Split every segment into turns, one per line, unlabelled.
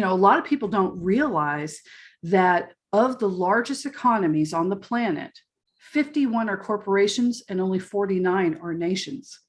a lot of people don't realize that of the largest economies on the planet, 51 are corporations and only 49 are nations.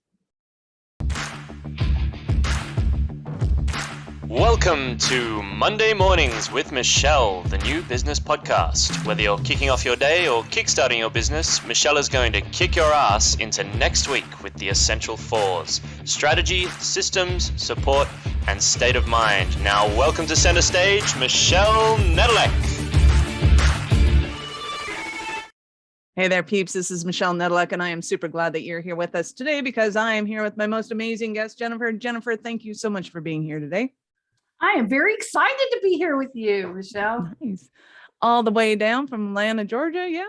Welcome to Monday Mornings with Michelle, the new business podcast. Whether you're kicking off your day or kickstarting your business, Michelle is going to kick your ass into next week with the essential fours: strategy, systems, support, and state of mind. Now, welcome to center stage, Michelle Nedelec.
Hey there, peeps. This is Michelle Nedelec, and I am super glad that you're here with us today because I am here with my most amazing guest, Jennifer. Jennifer, thank you so much for being here today.
I am very excited to be here with you, Michelle.
Nice. All the way down from Atlanta, Georgia, yeah?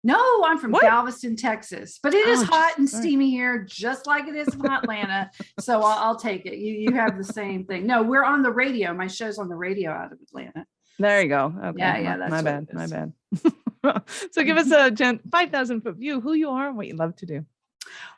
No, I'm from Galveston, Texas, but it is hot and steamy here, just like it is in Atlanta. So I'll take it. You have the same thing. No, we're on the radio. My show's on the radio out of Atlanta.
There you go. Okay.
Yeah. That's
my bad. So give us a 5,000-foot view, who you are and what you love to do.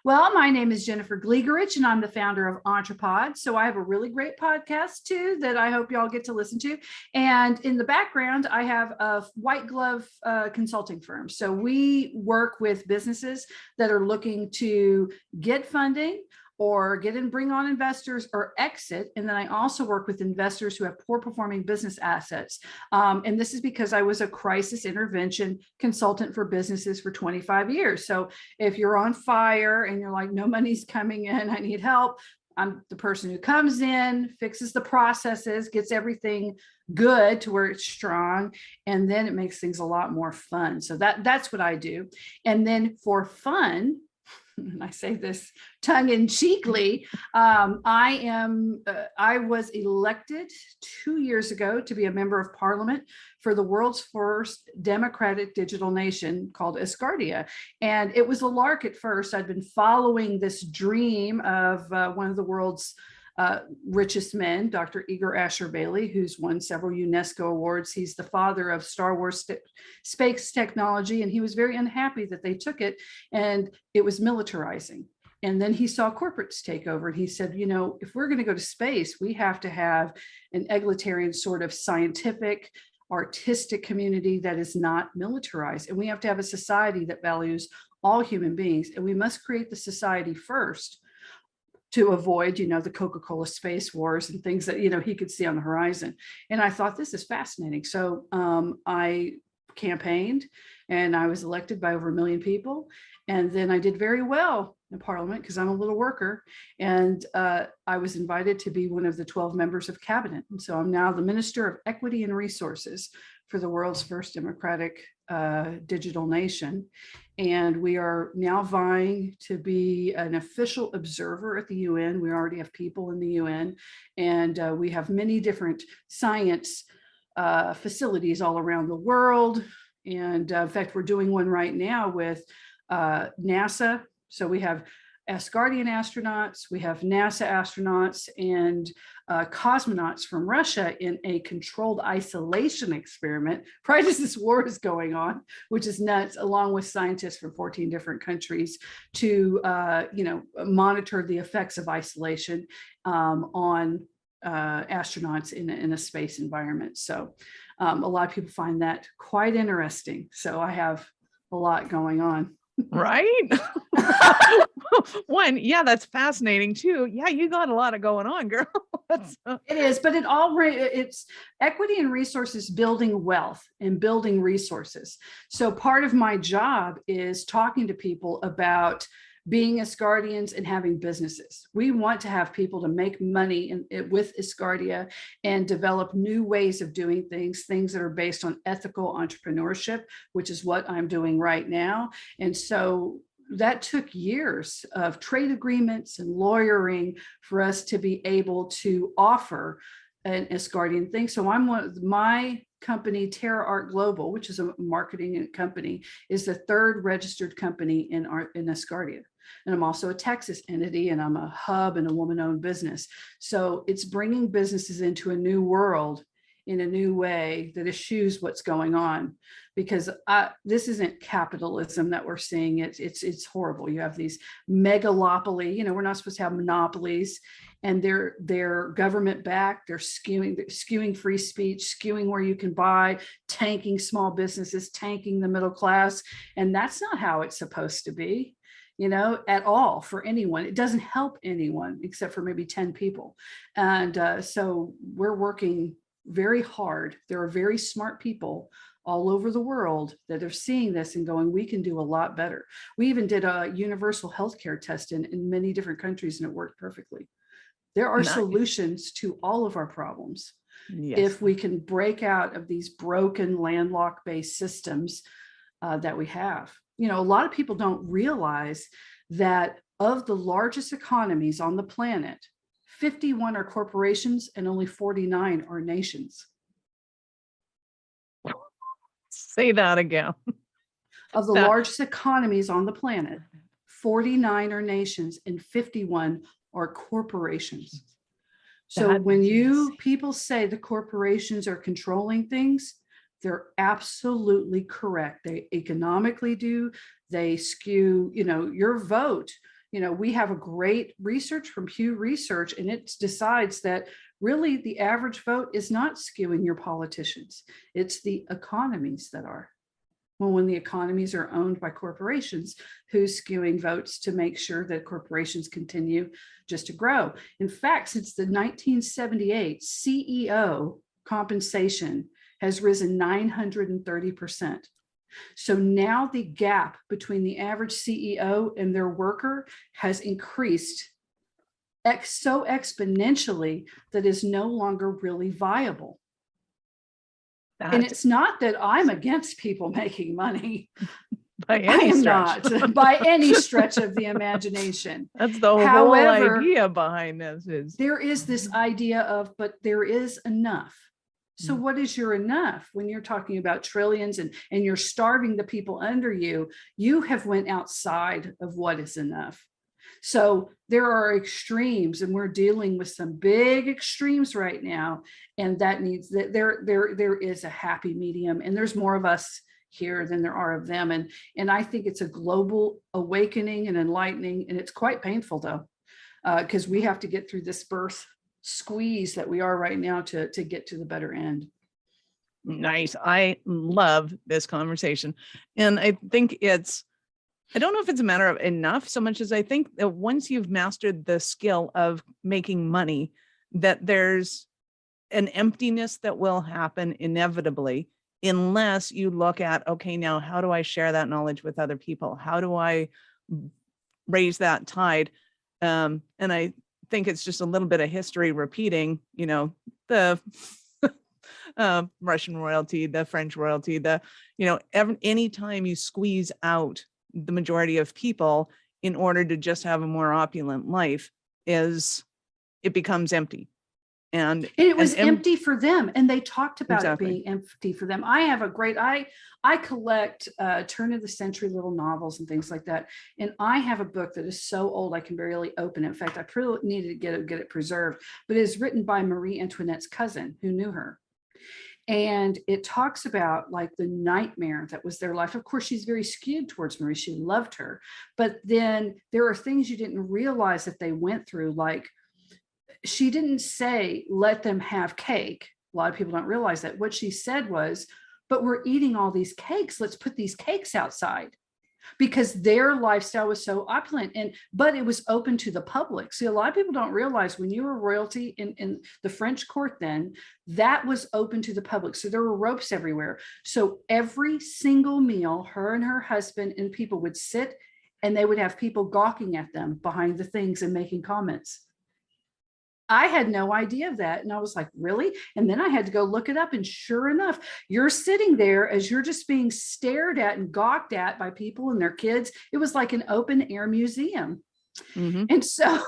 Well, my name is Jennifer Gligoric, and I'm the founder of EntrePods. So I have a really great podcast, too, that I hope y'all get to listen to. And in the background, I have a white glove consulting firm. So we work with businesses that are looking to get funding or get and bring on investors or exit. And then I also work with investors who have poor performing business assets. And this is because I was a crisis intervention consultant for businesses for 25 years. So if you're on fire and you're like, no money's coming in, I need help, I'm the person who comes in, fixes the processes, gets everything good to where it's strong, and then it makes things a lot more fun. So that's what I do. And then for fun, and I say this tongue-in-cheekly, I was elected 2 years ago to be a member of parliament for the world's first democratic digital nation called Asgardia. And it was a lark at first. I'd been following this dream of one of the world's richest men, Dr. Igor Asher Bailey, who's won several UNESCO awards. He's the father of Star Wars space technology, and he was very unhappy that they took it and it was militarizing. And then he saw corporates take over, and he said, if we're going to go to space, we have to have an egalitarian sort of scientific, artistic community that is not militarized. And we have to have a society that values all human beings. And we must create the society first to avoid, the Coca-Cola space wars and things that, he could see on the horizon. And I thought, this is fascinating. So I campaigned and I was elected by over 1 million people. And then I did very well in parliament because I'm a little worker. And I was invited to be one of the 12 members of cabinet. And so I'm now the Minister of Equity and Resources for the world's first democratic digital nation. And we are now vying to be an official observer at the UN. We already have people in the UN, and we have many different science facilities all around the world. And in fact, we're doing one right now with NASA. So we have Asgardian astronauts, we have NASA astronauts, and cosmonauts from Russia in a controlled isolation experiment right as this war is going on, which is nuts, along with scientists from 14 different countries to monitor the effects of isolation on astronauts in a space environment. So a lot of people find that quite interesting. So I have a lot going on.
Right? That's fascinating too. Yeah, you got a lot of going on, girl.
It is, but it's equity and resources, building wealth and building resources. So part of my job is talking to people about being Asgardians and having businesses. We want to have people to make money with Asgardia and develop new ways of doing things that are based on ethical entrepreneurship, which is what I'm doing right now. And so that took years of trade agreements and lawyering for us to be able to offer an Asgardian thing. So my company, Terra Art Global, which is a marketing company, is the third registered company in Asgardia. And I'm also a Texas entity, and I'm a hub and a woman-owned business. So it's bringing businesses into a new world in a new way that eschews what's going on, because this isn't capitalism that we're seeing. It's horrible. You have these megalopoly, we're not supposed to have monopolies, and they're government backed. They're skewing free speech, skewing where you can buy, tanking small businesses, tanking the middle class. And that's not how it's supposed to be, at all for anyone. It doesn't help anyone except for maybe 10 people. And so we're working very hard. There are very smart people all over the world that are seeing this and going, we can do a lot better. We even did a universal healthcare test in many different countries, and it worked perfectly. There are solutions to all of our problems. Yes. If we can break out of these broken landlocked-based systems that we have. A lot of people don't realize that of the largest economies on the planet, 51 are corporations and only 49 are nations.
Say that again.
Of the largest economies on the planet, 49 are nations and 51 are corporations. So when people say the corporations are controlling things, they're absolutely correct. They economically do. They skew, your vote. We have a great research from Pew Research, and it decides that really the average vote is not skewing your politicians. It's the economies that are. Well, when the economies are owned by corporations, who's skewing votes to make sure that corporations continue just to grow? In fact, since the 1978, CEO compensation has risen 930%. So now the gap between the average CEO and their worker has increased so exponentially that is no longer really viable. And it's not that I'm against people making money.
I am
not by any stretch of the imagination.
That's the whole idea behind this.
There is this idea of, but there is enough. So what is your enough? When you're talking about trillions and you're starving the people under you, you have went outside of what is enough. So there are extremes, and we're dealing with some big extremes right now. And that needs that there is a happy medium, and there's more of us here than there are of them. And I think it's a global awakening and enlightening, and it's quite painful though, because we have to get through this birth squeeze that we are right now to get to the better end.
Nice. I love this conversation. And I think I don't know if it's a matter of enough so much as I think that once you've mastered the skill of making money, that there's an emptiness that will happen inevitably unless you look at, okay, now how do I share that knowledge with other people? How do I raise that tide? And I think it's just a little bit of history repeating, the Russian royalty, the French royalty, anytime you squeeze out the majority of people in order to just have a more opulent life, it becomes empty. And
it was empty for them. And they talked about it being empty for them. I have I collect turn of the century little novels and things like that. And I have a book that is so old, I can barely open it. In fact, I pretty needed to get it preserved, but it is written by Marie Antoinette's cousin who knew her. And it talks about like the nightmare that was their life. Of course, she's very skewed towards Marie. She loved her. But then there are things you didn't realize that they went through. Like, she didn't say, let them have cake. A lot of people don't realize that. What she said was, but we're eating all these cakes. Let's put these cakes outside. Because their lifestyle was so opulent, but it was open to the public. See, a lot of people don't realize when you were royalty in the French court then, that was open to the public. So there were ropes everywhere. So every single meal, her and her husband and people would sit, and they would have people gawking at them behind the things and making comments. I had no idea of that. And I was like, really? And then I had to go look it up. And sure enough, you're sitting there as you're just being stared at and gawked at by people and their kids. It was like an open air museum. Mm-hmm. And so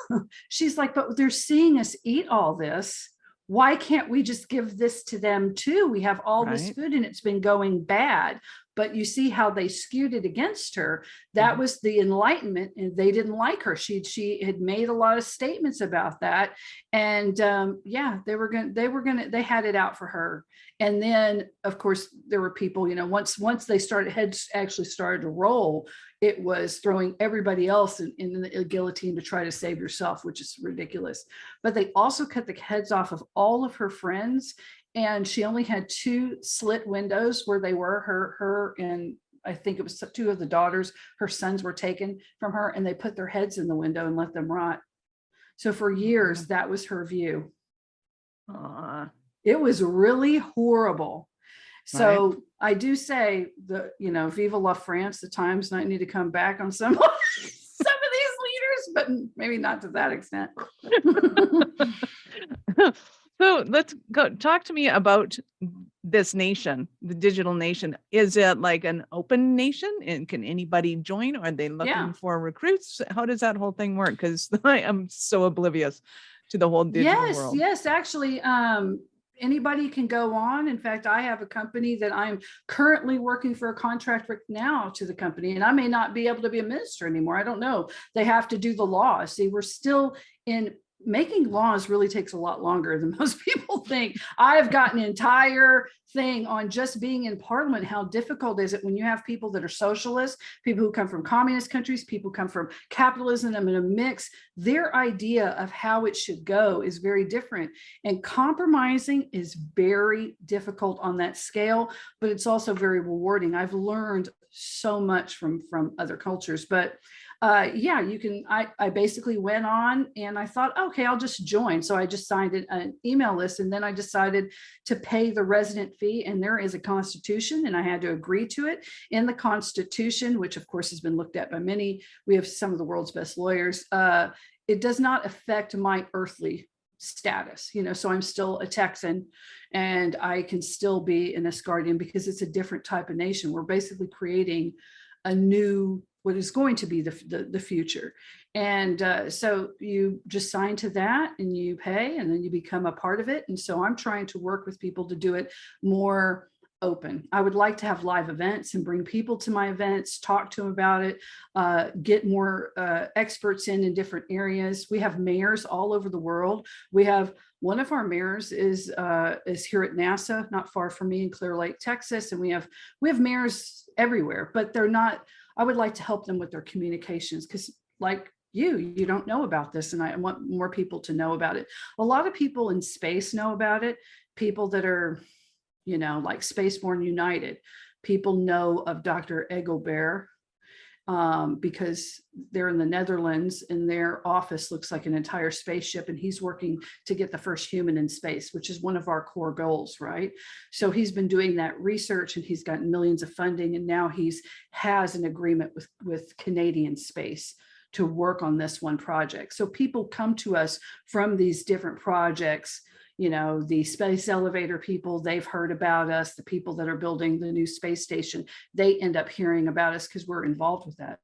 she's like, but they're seeing us eat all this. Why can't we just give this to them too? We have all this food and it's been going bad. but you see how they skewed it against her. That was the Enlightenment, and they didn't like her. She had made a lot of statements about that, and yeah, they had it out for her. And then, of course, there were people, once they heads actually started to roll, it was throwing everybody else in the guillotine to try to save yourself, which is ridiculous. But they also cut the heads off of all of her friends, and she only had 2 slit windows where they were, her and I think it was 2 of the daughters, her sons were taken from her, and they put their heads in the window and let them rot. So for years, that was her view. It was really horrible. So right. I do say Vive la France, the times might need to come back on some of these leaders, but maybe not to that extent.
So let's go. Talk to me about this nation, the digital nation. Is it like an open nation, and can anybody join? Are they looking for recruits? How does that whole thing work? Because I am so oblivious to the whole digital world.
Yes, actually, anybody can go on. In fact, I have a company that I'm currently working for a contract right now to the company, and I may not be able to be a minister anymore. I don't know. They have to do the law. See, we're still in making laws really takes a lot longer than most people think. I've got an entire thing on just being in Parliament. How difficult is it when you have people that are socialists, people who come from communist countries, people who come from capitalism in a mix. Their idea of how it should go is very different. And compromising is very difficult on that scale, but it's also very rewarding. I've learned so much from other cultures, but yeah, you can. I basically went on and I thought, okay, I'll just join. So I just signed an email list, and then I decided to pay the resident fee. And there is a constitution, and I had to agree to it. In the constitution, which of course has been looked at by many, we have some of the world's best lawyers. It does not affect my earthly status, so I'm still a Texan, and I can still be an Asgardian because it's a different type of nation. We're basically creating a new, what is going to be the future. And so you just sign to that and you pay, and then you become a part of it. And so I'm trying to work with people to do it more open. I would like to have live events and bring people to my events, talk to them about it, get more experts in different areas. We have mayors all over the world. We have one of our mayors is here at NASA, not far from me in Clear Lake, Texas, and we have mayors everywhere, but they're not. I would like to help them with their communications, because like you don't know about this, and I want more people to know about it. A lot of people in space know about it. People that are, like Spaceborne United, people know of Dr. Engelbert because they're in the Netherlands, and their office looks like an entire spaceship, and he's working to get the first human in space, which is one of our core goals, right? So he's been doing that research, and he's gotten millions of funding, and now has an agreement with Canadian Space to work on this one project. So people come to us from these different projects. The space elevator people, they've heard about us. The people that are building the new space station, they end up hearing about us because we're involved with that.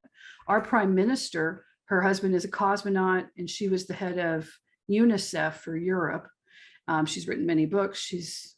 Our prime minister, her husband is a cosmonaut, and she was the head of UNICEF for Europe. She's written many books. She's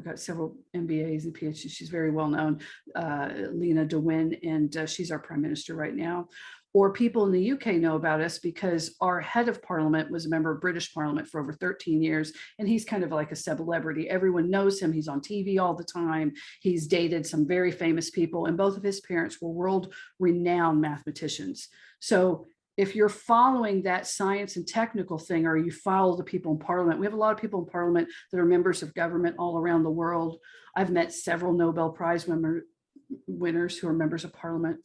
got several MBAs and PhDs. She's very well known, Lena DeWin, and she's our prime minister right now. Or people in the UK know about us because our head of parliament was a member of British Parliament for over 13 years. And he's kind of like a celebrity. Everyone knows him. He's on TV all the time. He's dated some very famous people. And both of his parents were world-renowned mathematicians. So if you're following that science and technical thing, or you follow the people in Parliament, we have a lot of people in Parliament that are members of government all around the world. I've met several Nobel Prize winners who are members of Parliament.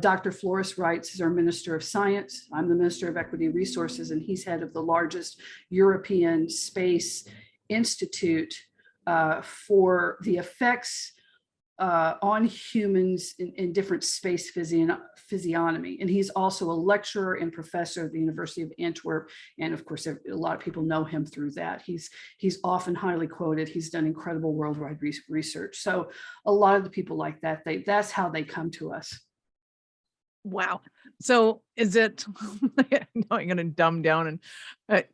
Dr. Flores Wrights is our Minister of Science. I'm the Minister of Equity Resources, and he's head of the largest European Space Institute for the effects on humans in different space physiognomy. And he's also a lecturer and professor at the University of Antwerp. And of course, a lot of people know him through that. He's often highly quoted. He's done incredible worldwide research. So a lot of the people like that, that's how they come to us.
Wow. So is it, no, I'm going to dumb down and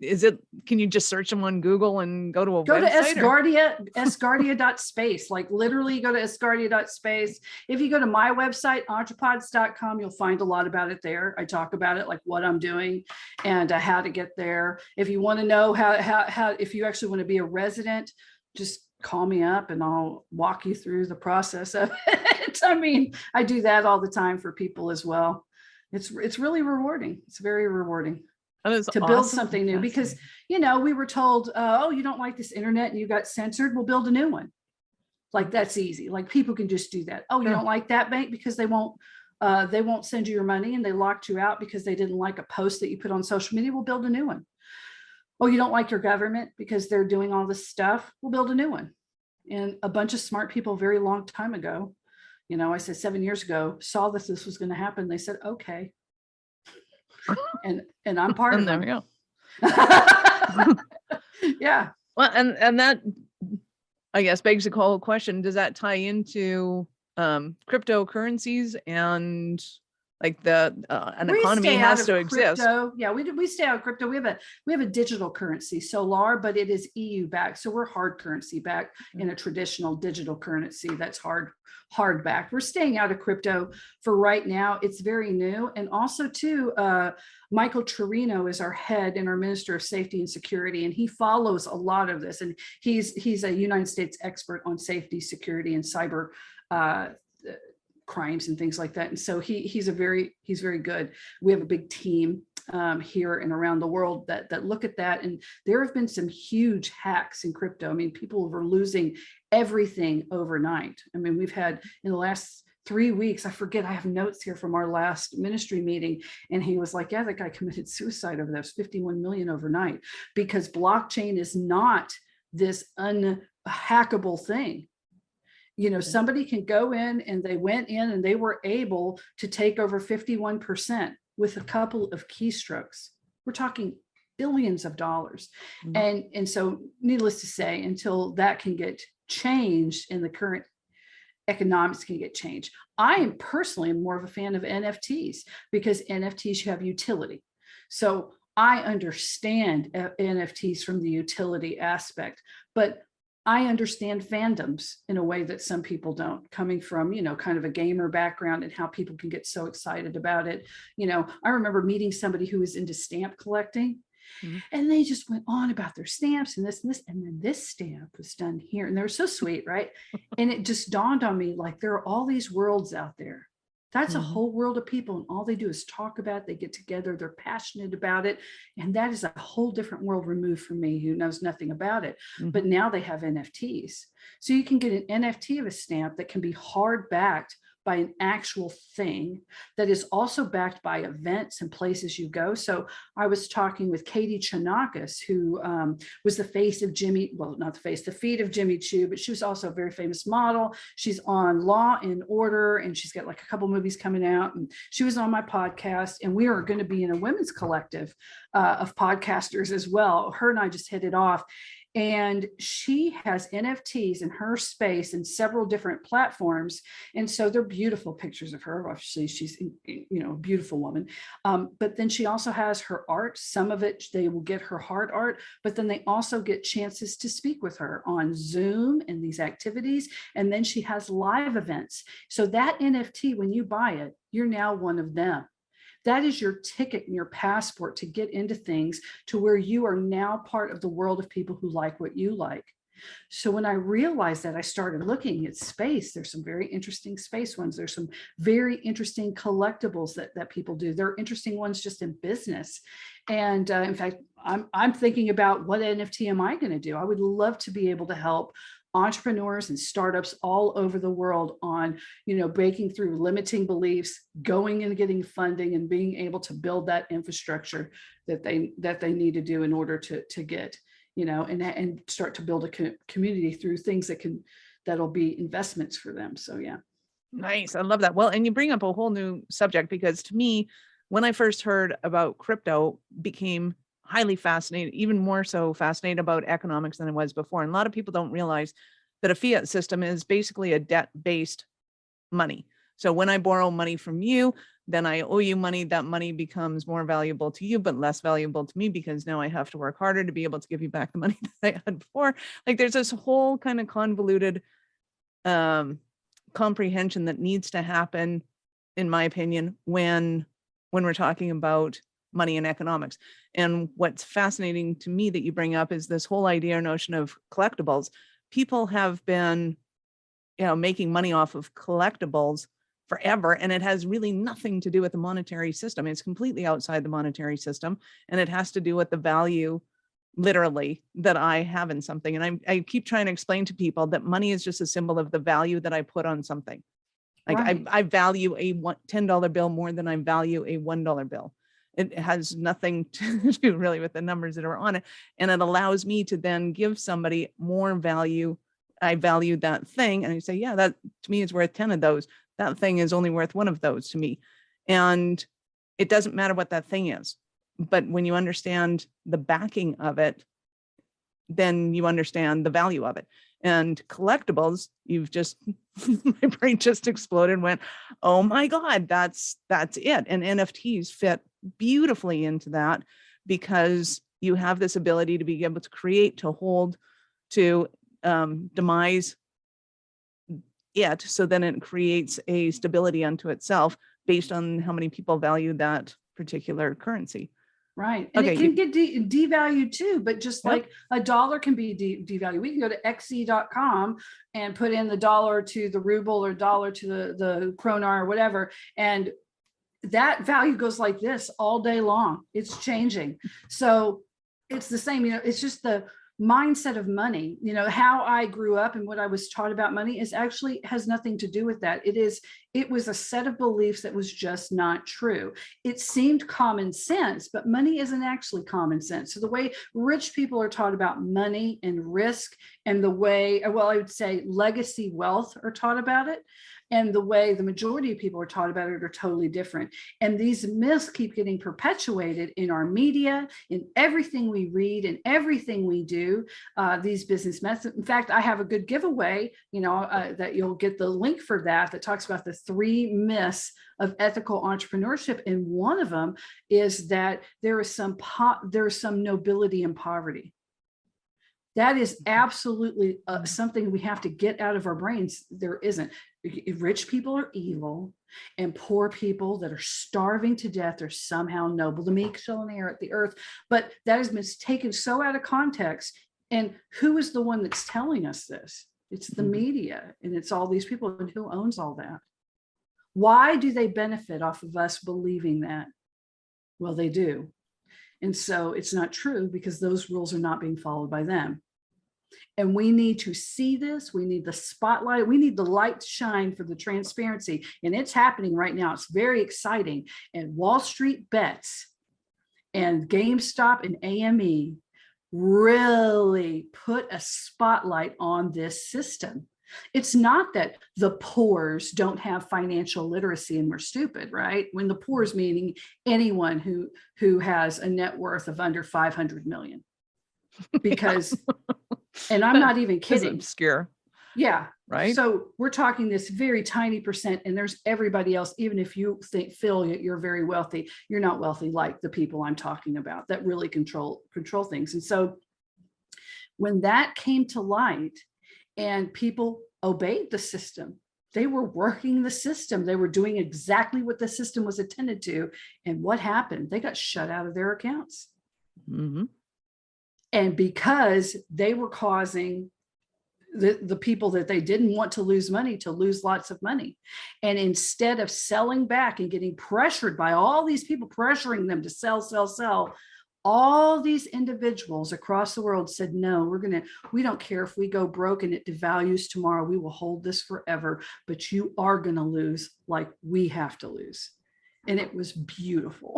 can you just search them on Google and go to a
Go to
website?
Asgardia.space, like literally go to Asgardia.space. If you go to my website, EntrePods.com, you'll find a lot about it there. I talk about it, like what I'm doing and how to get there. If you want to know how, if you actually want to be a resident, just call me up and I'll walk you through the process of it. I mean, I do that all the time for people as well. It's really rewarding. It's very rewarding to build something new because, you know, we were told, oh, you don't like this internet and you got censored. We'll build a new one. Like that's easy. Like people can just do that. Oh, you don't like that bank because they won't send you your money and they locked you out because they didn't like a post that you put on social media. We'll build a new one. Oh, you don't like your government because they're doing all this stuff. We'll build a new one. And a bunch of smart people very long time ago, you know, I said 7 years ago, saw that this was going to happen. They said, okay. And I'm part of
them.
There
we go.
Yeah.
Well, and that, I guess, begs the whole question, does that tie into cryptocurrencies and like an economy has to exist?
Yeah, we stay out of crypto. We have a digital currency, Solar, but it is EU backed. So we're hard currency backed in a traditional digital currency that's hard backed. We're staying out of crypto for right now. It's very new. And also too, Michael Torino is our head and our Minister of Safety and Security, and he follows a lot of this. And he's a United States expert on safety, security, and cyber crimes and things like that. And so he's very good. We have a big team here and around the world that look at that. And there have been some huge hacks in crypto. I mean, people were losing everything overnight. I mean, we've had in the last 3 weeks, I forget, I have notes here from our last ministry meeting. And he was like, yeah, that guy committed suicide over that. 51 million overnight, because blockchain is not this unhackable thing. You know, somebody can go in and they went in and they were able to take over 51% with a couple of keystrokes. We're talking billions of dollars. Mm-hmm. And so needless to say, until that can get changed in the current economics can get changed. I am personally more of a fan of NFTs because NFTs have utility. So I understand NFTs from the utility aspect, but I understand fandoms in a way that some people don't, coming from, you know, kind of a gamer background and how people can get so excited about it. You know, I remember meeting somebody who was into stamp collecting, and they just went on about their stamps and this, and then this stamp was done here. And they were so sweet, right? And it just dawned on me, like, there are all these worlds out there. That's a whole world of people, and all they do is talk about it. They get together, they're passionate about it. And that is a whole different world removed from me who knows nothing about it. But now they have NFTs. So you can get an NFT of a stamp that can be hard backed by an actual thing that is also backed by events and places you go. So I was talking with Katie Chonakis, who was the face of Jimmy, well, not the face, the feet of Jimmy Choo, but she was also a very famous model. She's on Law and Order, and she's got like a couple movies coming out. And she was on my podcast, and we are going to be in a women's collective of podcasters as well. Her and I just hit it off. And she has NFTs in her space in several different platforms. And so they're beautiful pictures of her. Obviously, she's, you know, a beautiful woman. But then she also has her art. Some of it, they will get her hard art, but then they also get chances to speak with her on Zoom and these activities. And then she has live events. So that NFT, when you buy it, you're now one of them. That is your ticket and your passport to get into things to where you are now part of the world of people who like what you like. So when I realized that, I started looking at space. There's some very interesting space ones. There's some very interesting collectibles that people do. There are interesting ones just in business. And in fact, I'm thinking about what NFT am I going to do? I would love to be able to help entrepreneurs and startups all over the world on, you know, breaking through limiting beliefs, going and getting funding, and being able to build that infrastructure that they need to do in order to get, you know, and start to build a community through things that'll be investments for them. So yeah.
Nice. I love that. Well, and you bring up a whole new subject, because to me, when I first heard about crypto, became highly fascinated, even more so fascinated about economics than I was before. And a lot of people don't realize that a fiat system is basically a debt-based money. So when I borrow money from you, then I owe you money. That money becomes more valuable to you, but less valuable to me because now I have to work harder to be able to give you back the money that I had before. Like there's this whole kind of convoluted comprehension that needs to happen, in my opinion, when we're talking about money and economics. And what's fascinating to me that you bring up is this whole idea or notion of collectibles. People have been, making money off of collectibles forever, and it has really nothing to do with the monetary system. It's completely outside the monetary system, and it has to do with the value, literally, that I have in something. And I keep trying to explain to people that money is just a symbol of the value that I put on something. Like
Right.
I value a $10 bill more than I value a $1 bill. It has nothing to do really with the numbers that are on it. And it allows me to then give somebody more value. I value that thing. And I say, yeah, that to me is worth 10 of those. That thing is only worth one of those to me. And it doesn't matter what that thing is. But when you understand the backing of it, then you understand the value of it. And collectibles, my brain just exploded and went, oh my God, that's it. And NFTs fit beautifully into that because you have this ability to be able to create, to hold, to demise it. So then it creates a stability unto itself based on how many people value that particular currency.
Right. And
Okay,
it can get devalued too, but just
Yep.
like a dollar can be devalued. We can go to xe.com and put in the dollar to the ruble or dollar to the kroner or whatever. And that value goes like this all day long. It's changing. So it's the same, it's just the mindset of money. How I grew up and what I was taught about money is actually has nothing to do with that. It was a set of beliefs that was just not true. It seemed common sense, but money isn't actually common sense. So the way rich people are taught about money and risk, and the way, well, I would say legacy wealth are taught about it, and the way the majority of people are taught about it are totally different. And these myths keep getting perpetuated in our media, in everything we read, and everything we do, these business methods. In fact, I have a good giveaway, that you'll get the link for that talks about the 3 myths of ethical entrepreneurship. And one of them is that there is some nobility in poverty. That is absolutely something we have to get out of our brains. There isn't. Rich people are evil, and poor people that are starving to death are somehow noble. The meek shall inherit the earth. But that has been taken so out of context. And who is the one that's telling us this? It's the media, and it's all these people. And who owns all that? Why do they benefit off of us believing that? Well, they do. And so it's not true because those rules are not being followed by them. And we need to see this. We need the spotlight. We need the light to shine for the transparency. And it's happening right now. It's very exciting. And Wall Street Bets and GameStop and AME really put a spotlight on this system. It's not that the poors don't have financial literacy and we're stupid, right? When the poors meaning anyone who has a net worth of under 500 million. Because, and I'm not even kidding.
It's obscure.
Yeah.
Right.
So we're talking this very tiny percent, and there's everybody else. Even if you feel you're very wealthy, you're not wealthy like the people I'm talking about that really control things. And so when that came to light, and people obeyed the system, they were working the system. They were doing exactly what the system was intended to. And what happened? They got shut out of their accounts.
Mm-hmm.
And because they were causing the people that they didn't want to lose money to lose lots of money. And instead of selling back and getting pressured by all these people pressuring them to sell, all these individuals across the world said, no, we don't care if we go broke and it devalues tomorrow. We will hold this forever, but you are going to lose like we have to lose. And it was beautiful.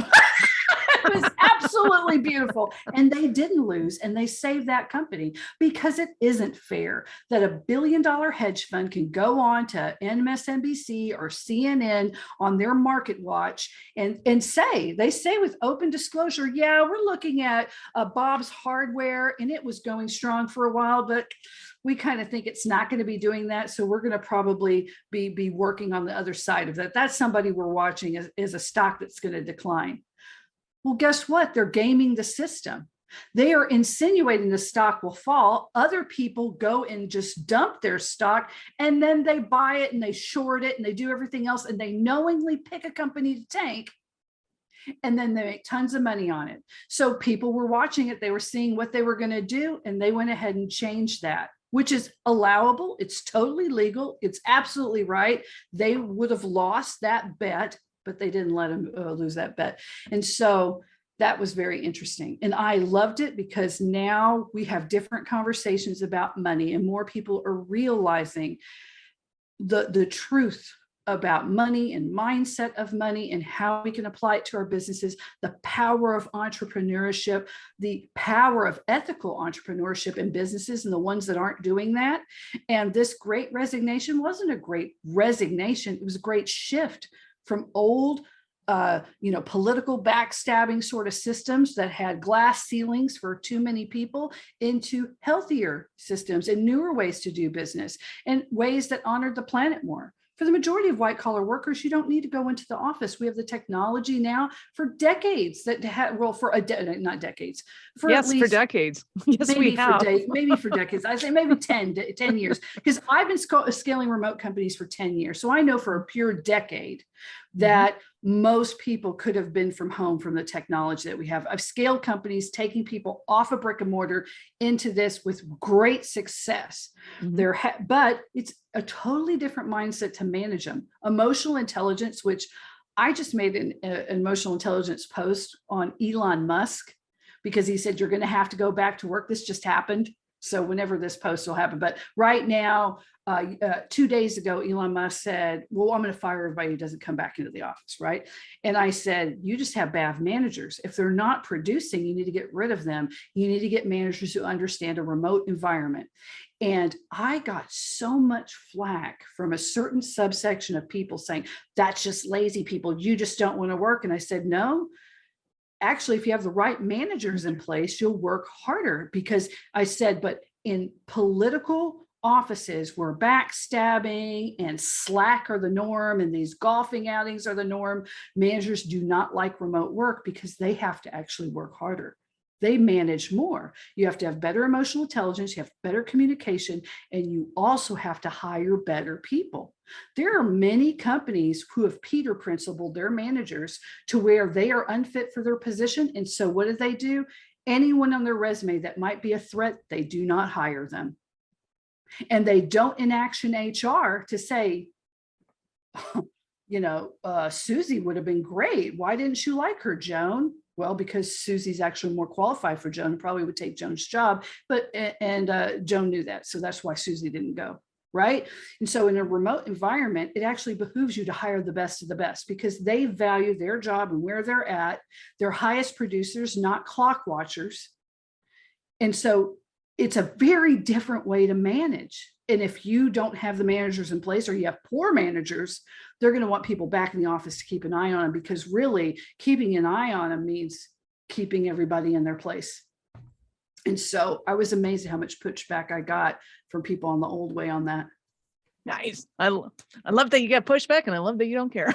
It was absolutely beautiful. And they didn't lose, and they saved that company, because it isn't fair that $1 billion hedge fund can go on to MSNBC or CNN on their market watch and say with open disclosure, yeah, we're looking at Bob's Hardware and it was going strong for a while, but we kind of think it's not going to be doing that. So we're going to probably be working on the other side of that. That's somebody we're watching as a stock that's going to decline. Well, guess what? They're gaming the system. They are insinuating the stock will fall. Other people go and just dump their stock, and then they buy it and they short it and they do everything else, and they knowingly pick a company to tank, and then they make tons of money on it. So people were watching it. They were seeing what they were going to do, and they went ahead and changed that, which is allowable. It's totally legal. It's absolutely right. They would have lost that bet, but they didn't let them lose that bet. And so that was very interesting. And I loved it because now we have different conversations about money, and more people are realizing the truth about money and mindset of money and how we can apply it to our businesses, the power of entrepreneurship, the power of ethical entrepreneurship in businesses and the ones that aren't doing that. And this great resignation wasn't a great resignation. It was a great shift from old political backstabbing sort of systems that had glass ceilings for too many people into healthier systems and newer ways to do business and ways that honored the planet more. For the majority of white collar workers, you don't need to go into the office. We have the technology now for decades that not decades. For
yes,
at least,
for decades. Yes, we have.
Maybe for decades. I say maybe 10 years, because I've been scaling remote companies for 10 years. So I know for a pure decade that most people could have been from home from the technology that we have. I've scaled companies, taking people off of brick and mortar into this with great success. But it's a totally different mindset to manage them. Emotional intelligence, which I just made an emotional intelligence post on Elon Musk, because he said, you're going to have to go back to work. This just happened. So whenever this post will happen, but right now, 2 days ago, Elon Musk said, well, I'm going to fire everybody who doesn't come back into the office, right? And I said, you just have bad managers. If they're not producing, you need to get rid of them. You need to get managers who understand a remote environment. And I got so much flack from a certain subsection of people saying, that's just lazy people. You just don't want to work. And I said, no. Actually, if you have the right managers in place, you'll work harder, because I said, but in political offices where backstabbing and slack are the norm and these golfing outings are the norm, managers do not like remote work because they have to actually work harder. They manage more. You have to have better emotional intelligence, you have better communication, and you also have to hire better people. There are many companies who have Peter principled their managers to where they are unfit for their position. And so what do? Anyone on their resume that might be a threat, they do not hire them. And they don't enact HR to say, Susie would have been great. Why didn't you like her, Joan? Well, because Susie's actually more qualified for Joan, probably would take Joan's job, and Joan knew that. So that's why Susie didn't go, right? And so in a remote environment, it actually behooves you to hire the best of the best, because they value their job and where they're at. They're highest producers, not clock watchers. And so it's a very different way to manage. And if you don't have the managers in place, or you have poor managers, they're going to want people back in the office to keep an eye on them, because really keeping an eye on them means keeping everybody in their place. And so I was amazed at how much pushback I got from people on the old way on that.
Nice. I love that you get pushback, and I love that you don't care.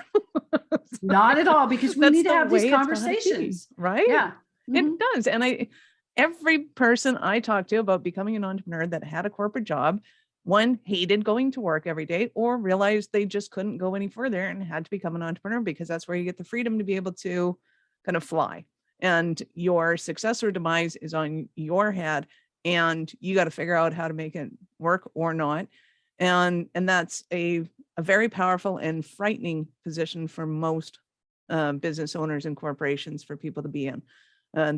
Not at all, because we need to have these conversations,
right?
Yeah,
it does. And every person I talked to about becoming an entrepreneur that had a corporate job, one, hated going to work every day, or realized they just couldn't go any further and had to become an entrepreneur, because that's where you get the freedom to be able to kind of fly. And your success or demise is on your head, and you got to figure out how to make it work or not. And that's a very powerful and frightening position for most business owners and corporations for people to be in.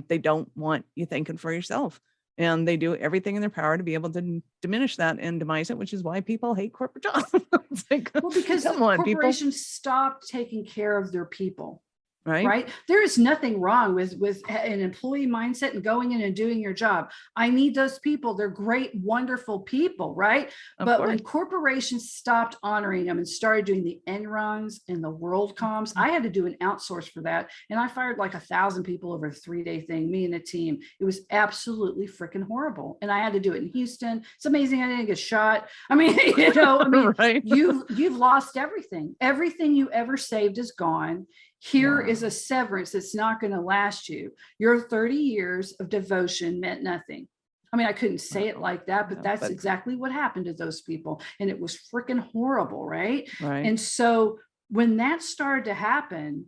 They don't want you thinking for yourself, and they do everything in their power to be able to diminish that and demise it, which is why people hate corporate jobs. It's like,
well, because
come on,
corporations stopped taking care of their people. Right. There is nothing wrong with an employee mindset and going in and doing your job. I need those people. They're great, wonderful people. Right. But when corporations stopped honoring them and started doing the Enrons and the WorldComs, I had to do an outsource for that. And I fired like 1,000 people over a 3-day thing, me and a team. It was absolutely freaking horrible. And I had to do it in Houston. It's amazing I didn't get shot. I mean,
Right.
you've lost everything. Everything you ever saved is gone. Here is a severance that's not going to last you. Your 30 years of devotion meant nothing. I mean, I couldn't say it like that, but that's exactly what happened to those people. And it was freaking horrible, right? And so when that started to happen,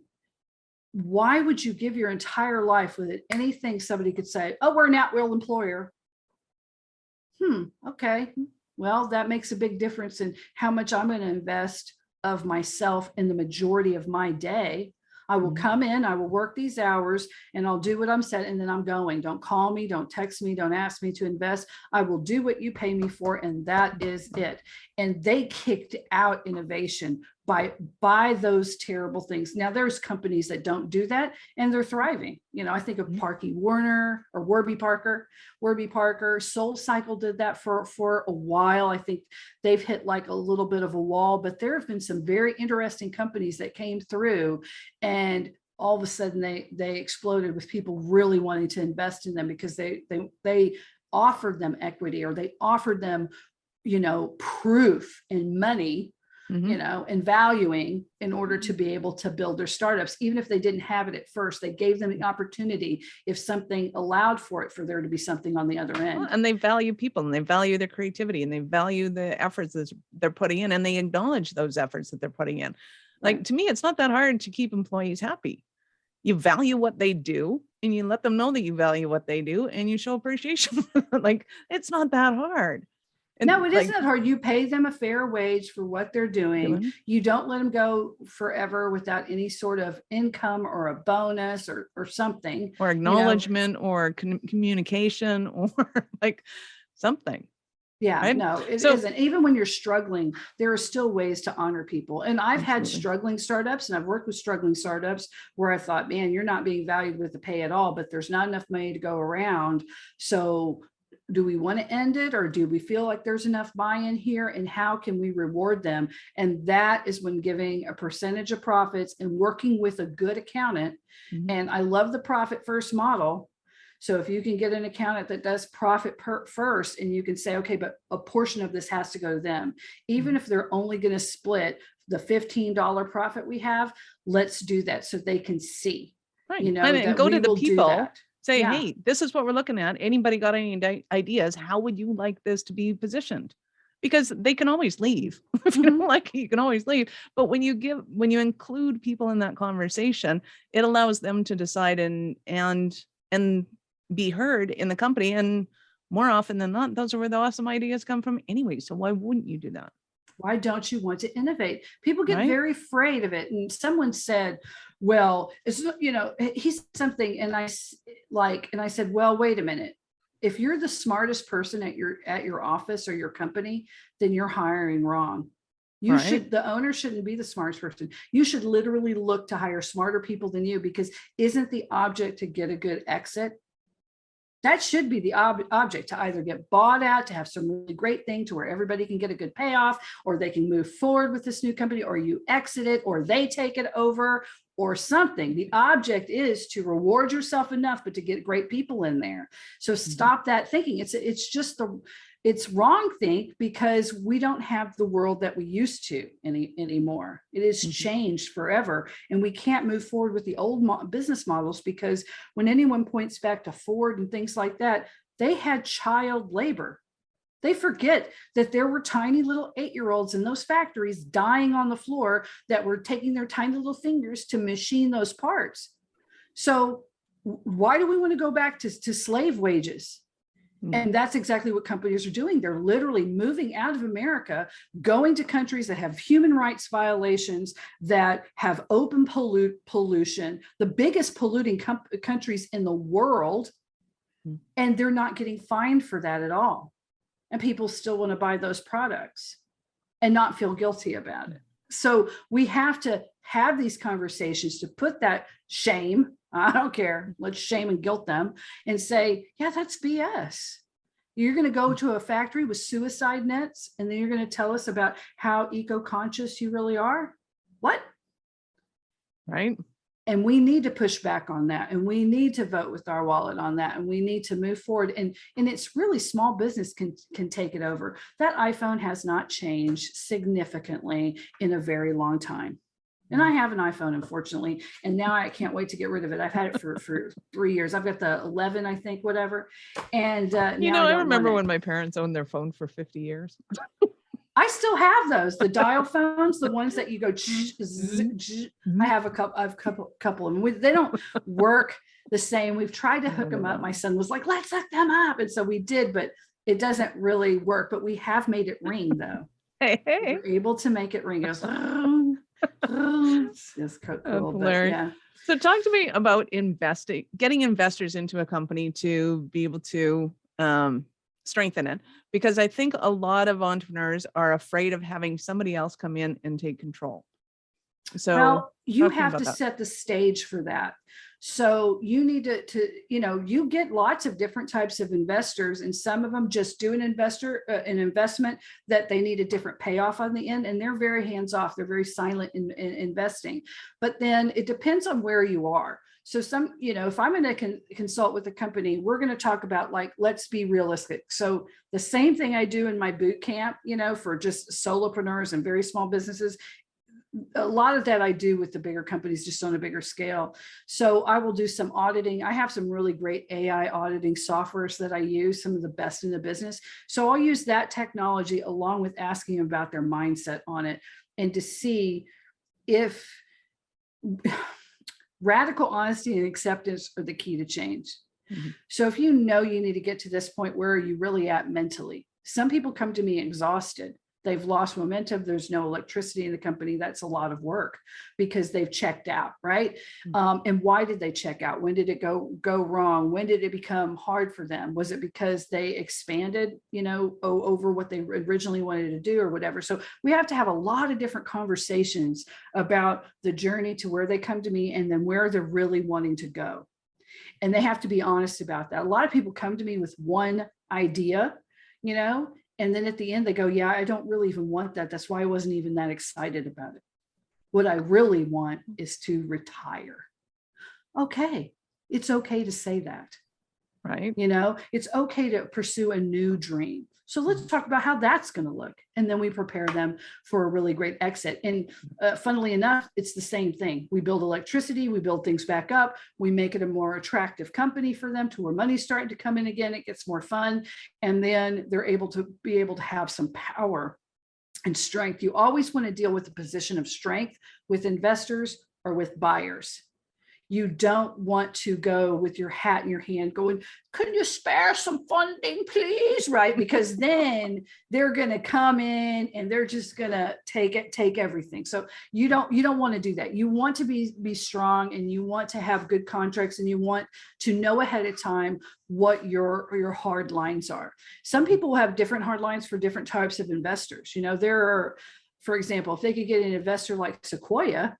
why would you give your entire life with it? Anything somebody could say, oh, we're an at-will employer. Okay. Well, that makes a big difference in how much I'm going to invest of myself in the majority of my day. I will come in, I will work these hours, and I'll do what I'm said, and then I'm going. Don't call me, don't text me, don't ask me to invest. I will do what you pay me for, and that is it. And they kicked out innovation by those terrible things. Now there's companies that don't do that and they're thriving. I think of Parky Warner or Warby Parker. Soul Cycle did that for a while. I think they've hit like a little bit of a wall, but there have been some very interesting companies that came through, and all of a sudden they exploded with people really wanting to invest in them because they offered them equity, or they offered them proof and money, and valuing in order to be able to build their startups. Even if they didn't have it at first, they gave them the opportunity, if something allowed for it, for there to be something on the other end.
Well, and they value people, and they value their creativity, and they value the efforts that they're putting in, and they acknowledge those efforts that they're putting in. Like, to me, it's not that hard to keep employees happy. You value what they do, and you let them know that you value what they do, and you show appreciation. Like, it's not that hard.
And no, it isn't that hard. You pay them a fair wage for what they're doing. You don't let them go forever without any sort of income or a bonus or something.
Or acknowledgement, or communication, or like something.
Yeah, right? No, it isn't. Even when you're struggling, there are still ways to honor people. And I've had struggling startups, and I've worked with struggling startups where I thought, man, you're not being valued with the pay at all, but there's not enough money to go around. So do we want to end it, or do we feel like there's enough buy-in here, and how can we reward them? And that is when giving a percentage of profits and working with a good accountant. And I love the profit first model. So if you can get an accountant that does profit first, and you can say, okay, but a portion of this has to go to them, even if they're only going to split the $15 profit we have, let's do that so they can see,
and go to the people. Say, hey, this is what we're looking at. Anybody got any ideas? How would you like this to be positioned? Because they can always leave. If you don't like it, you can always leave. But when you include people in that conversation, it allows them to decide and be heard in the company. And more often than not, those are where the awesome ideas come from anyway. So why wouldn't you do that?
Why don't you want to innovate? People get very afraid of it. And someone said, well, he's something. And I said, well, wait a minute. If you're the smartest person at your office or your company, then you're hiring wrong. The owner shouldn't be the smartest person. You should literally look to hire smarter people than you, because isn't the object to get a good exit? That should be the object, to either get bought out, to have some really great thing to where everybody can get a good payoff, or they can move forward with this new company, or you exit it, or they take it over, or something. The object is to reward yourself enough, but to get great people in there. So stop that thinking. It's wrong think, because we don't have the world that we used to anymore. It has changed forever. And we can't move forward with the old business models, because when anyone points back to Ford and things like that, they had child labor. They forget that there were tiny little 8-year-olds in those factories dying on the floor that were taking their tiny little fingers to machine those parts. So why do we want to go back to slave wages? And that's exactly what companies are doing. They're literally moving out of America, going to countries that have human rights violations, that have open pollution, the biggest polluting countries in the world, and they're not getting fined for that at all. And people still want to buy those products and not feel guilty about it. So we have to have these conversations to put that shame, I don't care, let's shame and guilt them and say, yeah, that's BS. You're going to go to a factory with suicide nets, and then you're going to tell us about how eco-conscious you really are? What?
Right.
And we need to push back on that, and we need to vote with our wallet on that, and we need to move forward. And it's really small business can take it over. That iPhone has not changed significantly in a very long time. And I have an iPhone, unfortunately, and now I can't wait to get rid of it. I've had it for 3 years. I've got the 11, I think, whatever. And now
I
don't
remember
want
when
it.
my parents owned their phone for 50 years.
I still have those, the dial phones, the ones that you go. I have a couple of them. They don't work the same. We've tried to hook them up. My son was like, "Let's hook them up," and so we did, but it doesn't really work. But we have made it ring, though.
Hey.
We're able to make it ring. It goes, it's cool, but yeah.
So talk to me about getting investors into a company to be able to strengthen it, because I think a lot of entrepreneurs are afraid of having somebody else come in and take control. So
well, you
talk to me
have
about
to
that.
set the stage for that. So you need to you get lots of different types of investors, and some of them just do an investment that they need a different payoff on the end, and they're very hands off. They're very silent in investing. But then it depends on where you are. So if I'm going to consult with a company, we're going to talk about, like, let's be realistic. So the same thing I do in my boot camp, for just solopreneurs and very small businesses, a lot of that I do with the bigger companies, just on a bigger scale. So I will do some auditing. I have some really great AI auditing softwares that I use, some of the best in the business. So I'll use that technology along with asking about their mindset on it, and to see if radical honesty and acceptance are the key to change. Mm-hmm. So if you need to get to this point, where are you really at mentally? Some people come to me exhausted. They've lost momentum. There's no electricity in the company. That's a lot of work because they've checked out, right? Mm-hmm. And why did they check out? When did it go wrong? When did it become hard for them? Was it because they expanded, over what they originally wanted to do or whatever? So we have to have a lot of different conversations about the journey to where they come to me, and then where they're really wanting to go. And they have to be honest about that. A lot of people come to me with one idea, and then at the end they go, yeah, I don't really even want that. That's why I wasn't even that excited about it. What I really want is to retire. Okay. It's okay to say that.
Right.
It's okay to pursue a new dream. So let's talk about how that's going to look. And then we prepare them for a really great exit. And funnily enough, it's the same thing. We build electricity, we build things back up, we make it a more attractive company for them, to where money's starting to come in again. It gets more fun. And then they're able to have some power and strength. You always want to deal with the position of strength with investors or with buyers. You don't want to go with your hat in your hand going, "Can you spare some funding, please?" Right? Because then they're going to come in and they're just going to take everything. So you don't want to do that. You want to be strong, and you want to have good contracts, and you want to know ahead of time what your hard lines are. Some people have different hard lines for different types of investors. There are, for example, if they could get an investor like Sequoia,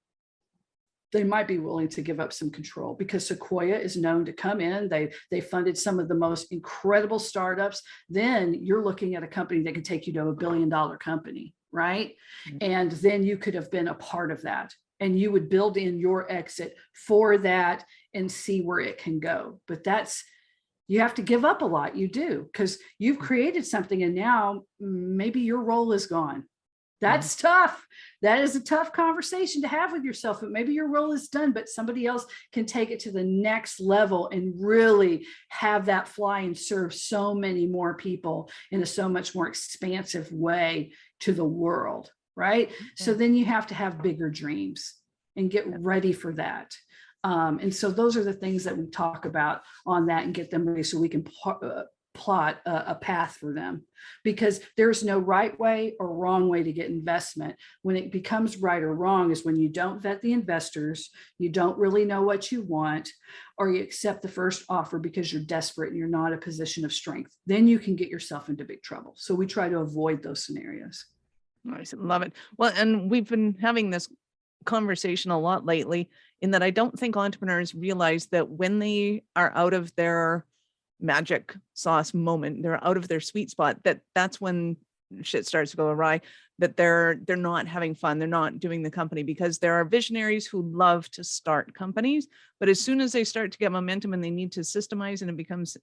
they might be willing to give up some control, because Sequoia is known to come in. They funded some of the most incredible startups. Then you're looking at a company that can take you to $1 billion company, right? Mm-hmm. And then you could have been a part of that, and you would build in your exit for that and see where it can go. But you have to give up a lot. You do, because you've created something, and now maybe your role is gone. That's tough. That is a tough conversation to have with yourself. But maybe your role is done, but somebody else can take it to the next level and really have that fly and serve so many more people in a so much more expansive way to the world, right? Okay. So then you have to have bigger dreams and get ready for that. And so those are the things that we talk about on that, and get them ready so we can plot a path for them, because there's no right way or wrong way to get investment. When it becomes right or wrong is when you don't vet the investors, you don't really know what you want, or you accept the first offer because you're desperate and you're not in a position of strength. Then you can get yourself into big trouble. So we try to avoid those scenarios.
Nice. Love it. Well, and we've been having this conversation a lot lately, in that I don't think entrepreneurs realize that when they are out of their magic sauce moment, they're out of their sweet spot, that's when shit starts to go awry, that they're not having fun, they're not doing the company, because there are visionaries who love to start companies, but as soon as they start to get momentum and they need to systemize and it becomes,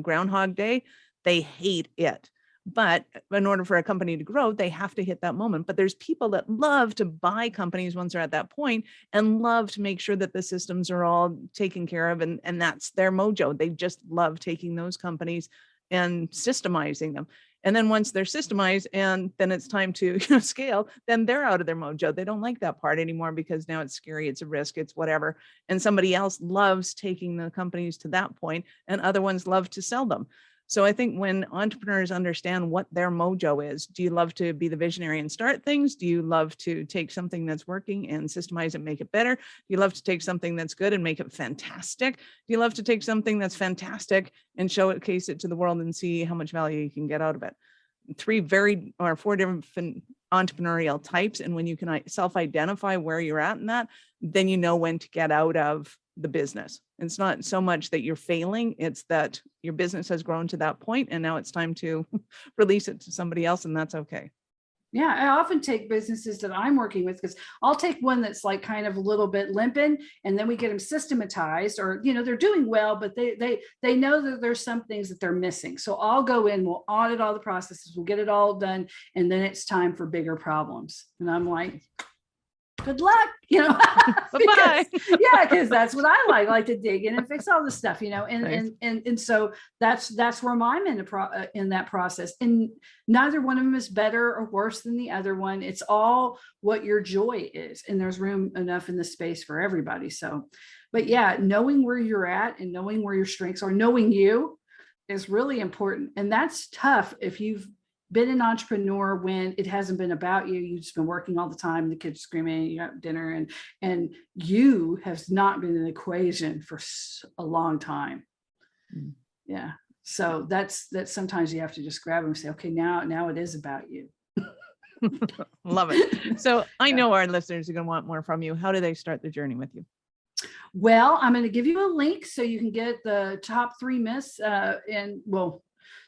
Groundhog Day, they hate it. But in order for a company to grow, they have to hit that moment. But there's people that love to buy companies once they're at that point and love to make sure that the systems are all taken care of. And that's their mojo. They just love taking those companies and systemizing them. And then once they're systemized and then it's time to scale, then they're out of their mojo. They don't like that part anymore because now it's scary, it's a risk, it's whatever. And somebody else loves taking the companies to that point, and other ones love to sell them. So I think when entrepreneurs understand what their mojo is, do you love to be the visionary and start things? Do you love to take something that's working and systemize it, make it better? Do you love to take something that's good and make it fantastic? Do you love to take something that's fantastic and showcase it to the world and see how much value you can get out of it? 4 different entrepreneurial types. And when you can self-identify where you're at in that, then you know when to get out of the business. It's not so much that you're failing, it's that your business has grown to that point and now it's time to release it to somebody else, and that's okay.
Yeah, I often take businesses that I'm working with, because I'll take one that's like kind of a little bit limping, and then we get them systematized, or they're doing well, but they know that there's some things that they're missing. So I'll go in, we'll audit all the processes, we'll get it all done, and then it's time for bigger problems. And I'm like, good luck,
Bye-bye.
because that's what I like to dig in and fix all the stuff,
Nice.
and so that's where I'm in that process. And neither one of them is better or worse than the other one. It's all what your joy is, and there's room enough in the space for everybody. So, but yeah, knowing where you're at and knowing where your strengths are, knowing you, is really important. And that's tough if you've been an entrepreneur when it hasn't been about you. You've just been working all the time, the kids screaming, you got dinner, and you have not been in the equation for a long time. Yeah. So that's sometimes you have to just grab them and say, okay, now it is about you.
Love it. So I know our listeners are going to want more from you. How do they start the journey with you?
Well, I'm going to give you a link so you can get the top 3 myths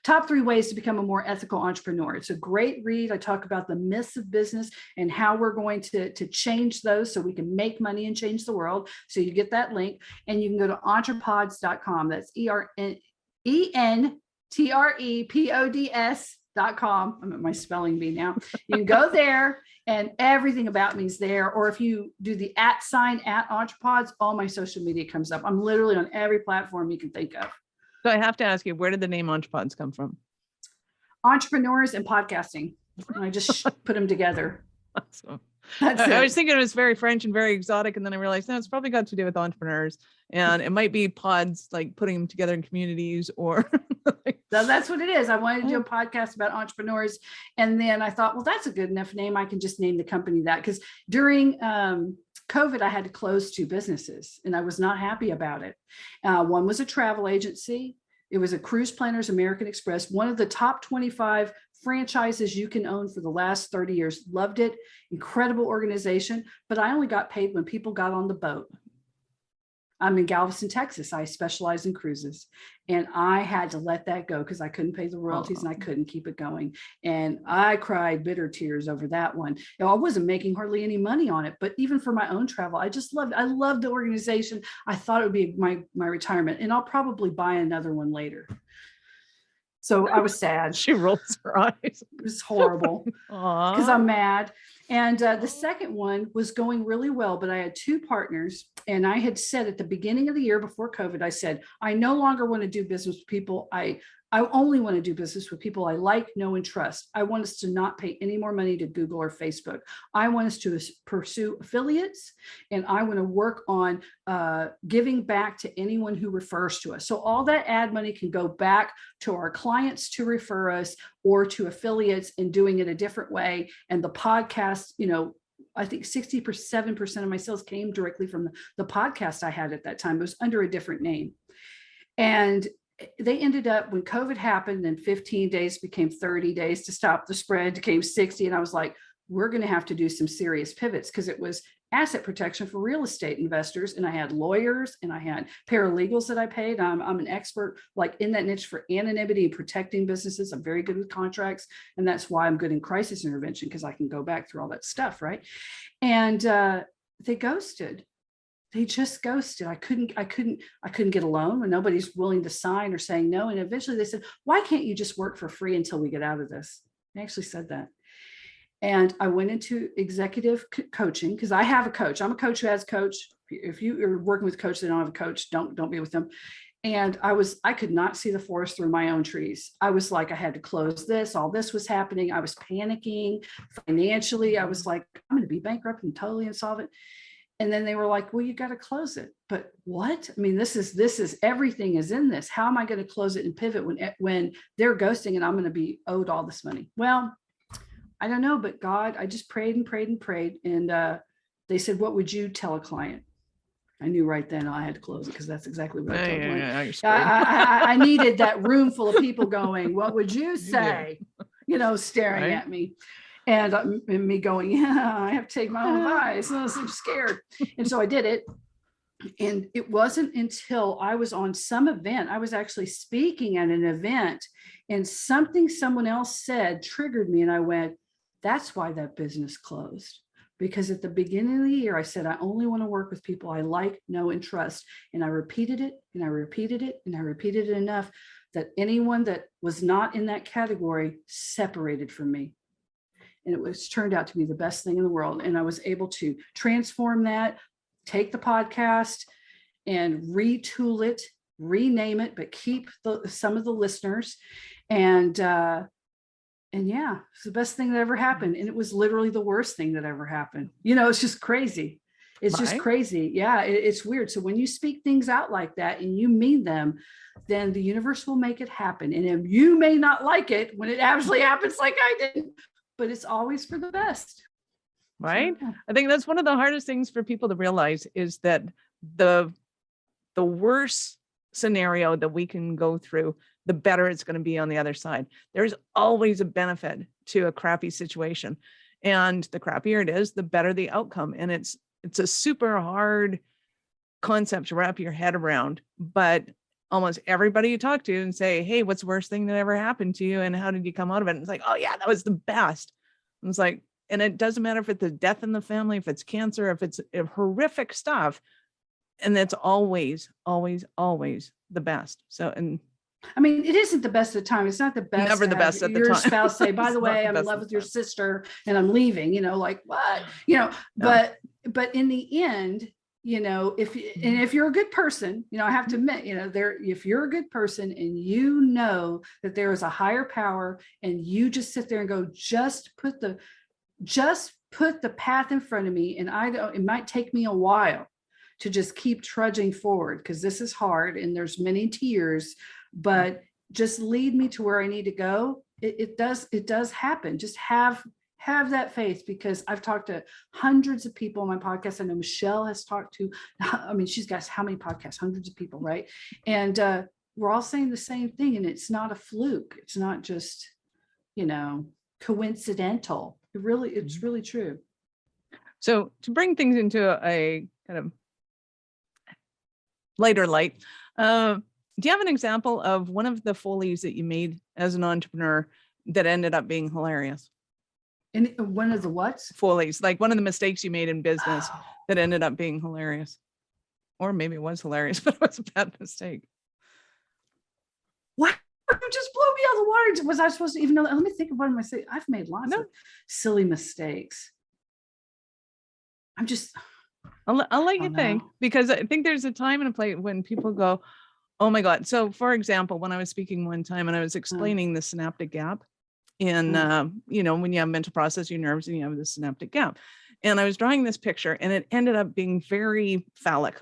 top 3 ways to become a more ethical entrepreneur. It's a great read. I talk about the myths of business and how we're going to change those so we can make money and change the world. So you get that link, and you can go to EntrePods.com. That's EntrePods.com. I'm at my spelling bee now. You can go there, and everything about me is there. Or if you do the @ EntrePods, all my social media comes up. I'm literally on every platform you can think of.
So I have to ask you, where did the name EntrePods come from?
Entrepreneurs and podcasting. And I just put them together.
Awesome.
That's
I
it.
was thinking it was very French and very exotic, and then I realized no, it's probably got to do with entrepreneurs, and it might be pods, like putting them together in communities, or
So that's what it is. I wanted to do a podcast about entrepreneurs, and then I thought, well, that's a good enough name. I can just name the company that, because during COVID, I had to close 2 businesses, and I was not happy about it. One was a travel agency. It was a Cruise Planners American Express, one of the top 25 franchises you can own for the last 30 years. Loved it. Incredible organization. But I only got paid when people got on the boat. I'm in Galveston, Texas. I specialize in cruises, and I had to let that go because I couldn't pay the royalties and I couldn't keep it going. And I cried bitter tears over that one. I wasn't making hardly any money on it, but even for my own travel, I loved the organization. I thought it would be my retirement, and I'll probably buy another one later. So I was sad.
she rolls her eyes.
It was horrible because I'm mad. And the second one was going really well, but I had 2 partners, and I had said at the beginning of the year before COVID, I said, I no longer want to do business with people. I only want to do business with people I like, know, and trust. I want us to not pay any more money to Google or Facebook. I want us to pursue affiliates, and I want to work on giving back to anyone who refers to us. So all that ad money can go back to our clients to refer us, or to affiliates, and doing it a different way. And the podcast, I think 67% of my sales came directly from the podcast I had at that time. It was under a different name. And they ended up, when COVID happened, and 15 days became 30 days to stop the spread, became 60. And I was like, we're going to have to do some serious pivots, because it was asset protection for real estate investors. And I had lawyers and I had paralegals that I paid. I'm an expert like in that niche for anonymity and protecting businesses. I'm very good with contracts. And that's why I'm good in crisis intervention, because I can go back through all that stuff. Right. And they ghosted. They just ghosted. I couldn't get a loan when nobody's willing to sign or saying no. And eventually they said, why can't you just work for free until we get out of this? They actually said that. And I went into executive coaching, because I have a coach. I'm a coach who has a coach. If you are working with a coach, they don't have a coach, don't be with them. And I could not see the forest through my own trees. I was like, I had to close this, all this was happening. I was panicking financially. I was like, I'm going to be bankrupt and totally insolvent. And then they were like, well, you got to close it. But what? I mean, this is everything is in this. How am I going to close it and pivot when they're ghosting and I'm going to be owed all this money? Well, I don't know, but God, I just prayed and prayed and prayed. And they said, what would you tell a client? I knew right then I had to close it, because that's exactly what I told them. I needed that room full of people going, what would you say? Staring at me. And me going, yeah, I have to take my own advice. I'm scared. And so I did it. And it wasn't until I was on some event, I was actually speaking at an event, and something someone else said triggered me. And I went, that's why that business closed. Because at the beginning of the year, I said, I only want to work with people I like, know, and trust. And I repeated it and I repeated it and I repeated it enough that anyone that was not in that category separated from me. And it was turned out to be the best thing in the world. And I was able to transform that, take the podcast and retool it, rename it, but keep some of the listeners. And yeah, it's the best thing that ever happened. And it was literally the worst thing that ever happened. It's just crazy. It's just crazy. Yeah, it's weird. So when you speak things out like that and you mean them, then the universe will make it happen. And you may not like it when it actually happens like I did, but it's always for the best.
Right? So, yeah. I think that's one of the hardest things for people to realize, is that the worst scenario that we can go through, the better it's going to be on the other side. There's always a benefit to a crappy situation. And the crappier it is, the better the outcome. And it's a super hard concept to wrap your head around. But almost everybody you talk to and say, hey, what's the worst thing that ever happened to you? And how did you come out of it? And it's like, oh yeah, that was the best. And it's like, and it doesn't matter if it's a death in the family, if it's cancer, if it's horrific stuff. And that's always, always, always the best. So, and
I mean, it isn't the best of the time. It's not the best.
Never the best at the time.
Your spouse say, by the way, I'm in love with your sister and I'm leaving, like what, but in the end, if you're a good person, I have to admit, if you're a good person and you know that there is a higher power and you just sit there and go, just put the path in front of me. And it might take me a while to just keep trudging forward, because this is hard and there's many tears, but just lead me to where I need to go. It does happen. Just have that faith, because I've talked to hundreds of people on my podcast. I know Michelle has talked to, she's got how many podcasts, hundreds of people, right? And we're all saying the same thing, and it's not a fluke. It's not just, coincidental. It's really true.
So to bring things into a kind of lighter light, do you have an example of one of the follies that you made as an entrepreneur that ended up being hilarious?
And one of the what?
Follies, like one of the mistakes you made in business that ended up being hilarious. Or maybe it was hilarious, but it was a bad mistake.
What? You just blew me out of the water. Was I supposed to even know that? Let me think of one of my mistakes. I've made lots of silly mistakes.
I'll let you think, because I think there's a time and a place when people go, oh my God. So for example, when I was speaking one time and I was explaining the synaptic gap in, when you have mental process, your nerves, and you have the synaptic gap. And I was drawing this picture and it ended up being very phallic.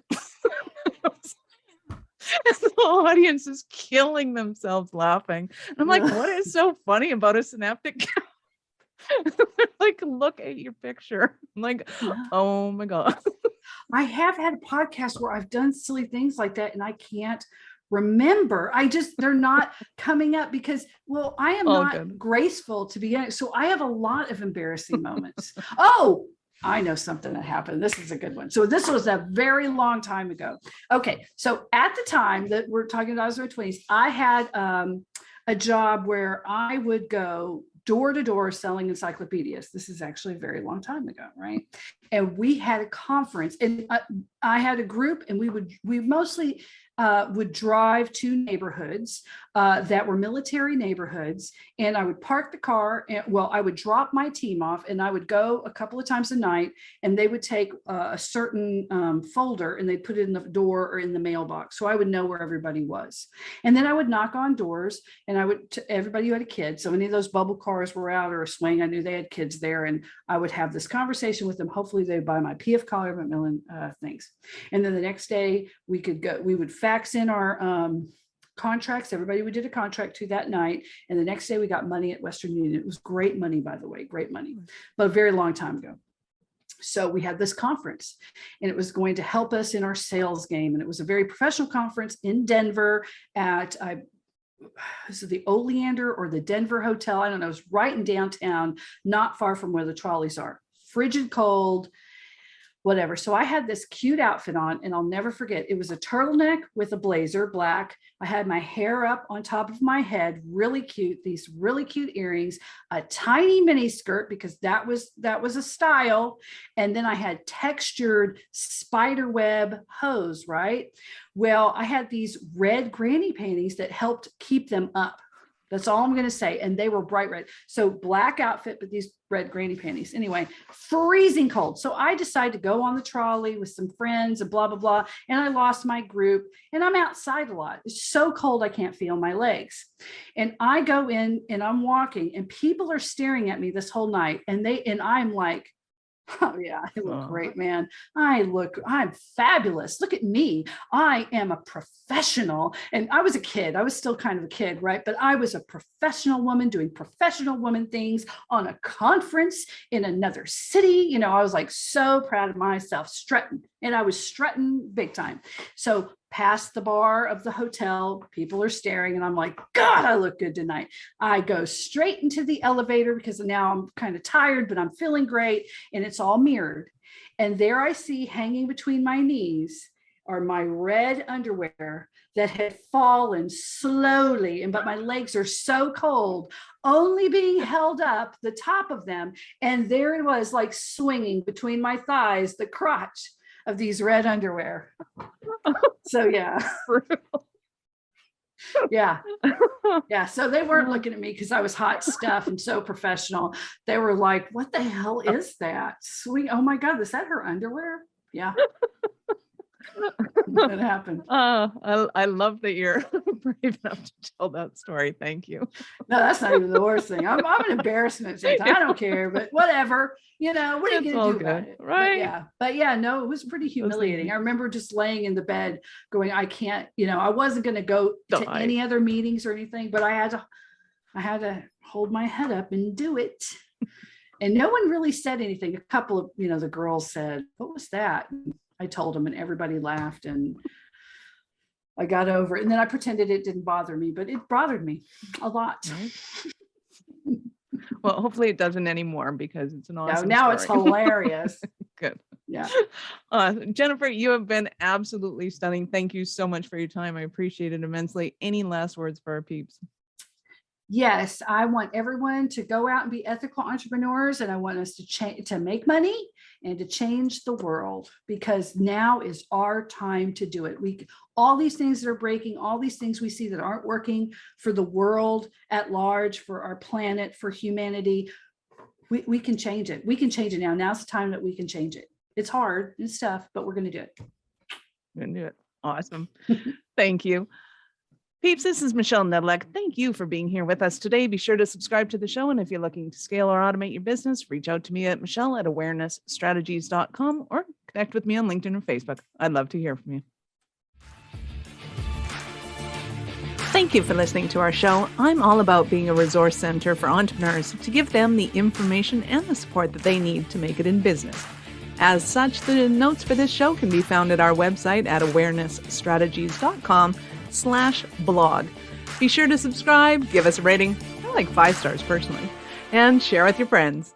And the audience is killing themselves laughing. And I'm like, what is so funny about a synaptic gap? Like, look at your picture. I'm like, oh my God.
I have had a podcast where I've done silly things like that, and I can't remember. They're not coming up because, well, I am not graceful to be honest. So I have a lot of embarrassing moments. Oh, I know something that happened. This is a good one. So this was a very long time ago. Okay. So at the time that we're talking about, I was in my 20s, I had a job where I would go door to door selling encyclopedias. This is actually a very long time ago, right? And we had a conference, and I had a group, and we mostly would drive to neighborhoods that were military neighborhoods, and I would park the car, and I would drop my team off, and I would go a couple of times a night, and they would take a certain folder and they'd put it in the door or in the mailbox, so I would know where everybody was. And then I would knock on doors, and everybody who had a kid, so any of those bubble cars were out or a swing, I knew they had kids there, and I would have this conversation with them. Hopefully they'd buy my PF Collar Macmillan things. And then the next day we would fax in our contracts. Everybody, we did a contract to that night. And the next day we got money at Western Union. It was great money, by the way, great money, but a very long time ago. So we had this conference, and it was going to help us in our sales game. And it was a very professional conference in Denver at the Oleander or the Denver Hotel. I don't know. It was right in downtown, not far from where the trolleys are. Frigid cold, whatever. So I had this cute outfit on, and I'll never forget. It was a turtleneck with a blazer, black. I had my hair up on top of my head, really cute, these really cute earrings, a tiny mini skirt because that was a style. And then I had textured spider web hose, right? Well, I had these red granny panties that helped keep them up. That's all I'm going to say. And they were bright red. So black outfit, but these red granny panties. Anyway, freezing cold. So I decided to go on the trolley with some friends and blah, blah, blah. And I lost my group, and I'm outside a lot. It's so cold, I can't feel my legs. And I go in and I'm walking, and people are staring at me this whole night. And I'm like, oh yeah, I look great, man. I'm fabulous. Look at me. I am a professional. And I was a kid. I was still kind of a kid, right? But I was a professional woman doing professional woman things on a conference in another city. I was like so proud of myself, strutting. And I was strutting big time. So past the bar of the hotel, people are staring, and I'm like, God, I look good tonight. I go straight into the elevator because now I'm kind of tired, but I'm feeling great, and it's all mirrored. And there I see hanging between my knees are my red underwear that had fallen slowly, but my legs are so cold, only being held up, the top of them, and there it was, like swinging between my thighs, the crotch of these red underwear. So yeah. Yeah. So they weren't looking at me because I was hot stuff and so professional. They were like, what the hell is that? Sweet. Oh my God, is that her underwear? Yeah. That happened.
I love that you're brave enough to tell that story. Thank you.
No, that's not even the worst thing. I'm an embarrassment sometimes. I don't care, but whatever. What are you going to do about it?
Right.
But yeah, no, it was pretty humiliating. I remember just laying in the bed going, I can't, I wasn't going to go to any other meetings or anything, but I had to hold my head up and do it. And no one really said anything. A couple of, the girls said, what was that? I told them, and everybody laughed, and I got over it. And then I pretended it didn't bother me, but it bothered me a lot.
Right. Well, hopefully it doesn't anymore, because it's an awesome
now
story.
It's hilarious.
Good.
Yeah.
Jennifer, you have been absolutely stunning. Thank you so much for your time. I appreciate it immensely. Any last words for our peeps?
Yes, I want everyone to go out and be ethical entrepreneurs, and I want us to make money and to change the world, because now is our time to do it. All these things that are breaking, all these things we see that aren't working for the world at large, for our planet, for humanity, we can change it. We can change it now. Now's the time that we can change it. It's hard, it's tough, but we're going to do it.
We're going to do it. Awesome. Thank you. Peeps, this is Michelle Nedlek. Thank you for being here with us today. Be sure to subscribe to the show. And if you're looking to scale or automate your business, reach out to me at michelle@awarenessstrategies.com or connect with me on LinkedIn or Facebook. I'd love to hear from you. Thank you for listening to our show. I'm all about being a resource center for entrepreneurs to give them the information and the support that they need to make it in business. As such, the notes for this show can be found at our website at awarenessstrategies.com. entrepreneurship.com/blog. Be sure to subscribe, give us a rating. I like 5 stars personally, and share with your friends.